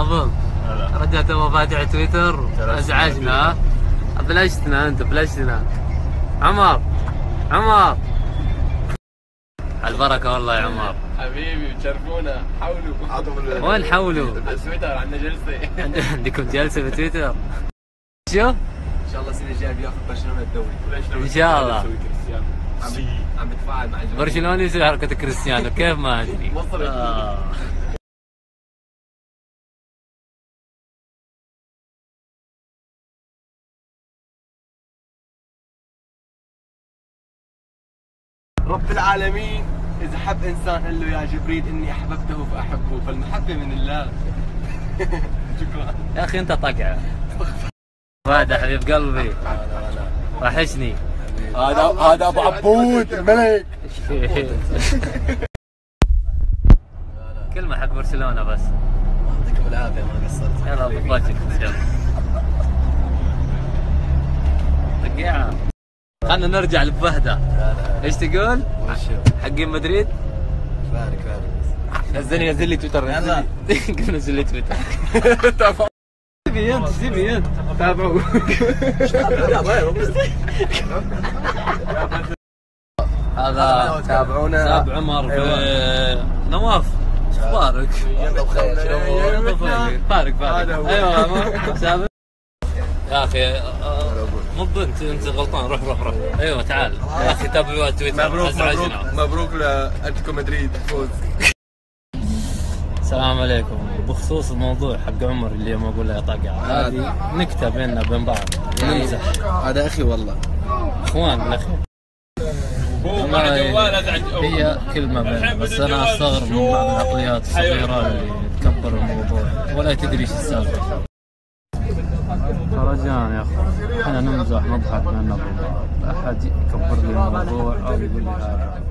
ابو رجعت مفاتيح تويتر ازعجنا. بلشتنا انت بلشتنا. عمر البركه والله يا عمر حبيبي تشرفونا. حولوا وين حولوا؟ على تويتر عندنا جلسه. عندكم جلسه في تويتر؟ شو؟ ان شاء الله السنه الجايه بياخذ برشلونه الدوري ان شاء الله. عم بتفاعل مع الجمهور. برشلونة يسوي حركة كريستيانو كيف ما ادري. رب العالمين إذا حب إنسان قال له يا جبريل إني أحببته فأحبه، فالمحبة من الله. شكرا يا أخي أنت طقعة. فهد حبيب قلبي وحشني. هذا أبو عبود الملك. كلمة حق برشلونة بس. يعطيكم العافية ما قصرت. يلا أبو وجهك يلا. طقيعة. خلنا نرجع لبهدة. ايش تقول؟ حقين مدريد؟ فارق نزل لي تويتر. يلا نزل لي تويتر. تبي انت تابعوا. هذا تابعونا. ساب عمر في نواف. شو اخبارك؟ يلا بخير. فارق ايوه ساب. يا اخي مو انت غلطان. روح ايوه تعال يا اخي تابعوا تويتر. مبروك لاتلتيكو مدريد فوز. السلام عليكم. بخصوص الموضوع حق عمر اللي يوم اقول له يا طقعه، هذه نكته بيننا وبين بعض نمزح. هذا اخي والله اخوان الاخير. هي كلمه بين، بس انا استغرب من بعض العقليات الصغيره اللي تكبر الموضوع ولا تدري ايش السالفه. فرجان يا اخي احنا نمزح نضحك بيننا وبين بعض، لا احد يكبر لي الموضوع او يقول لي هذا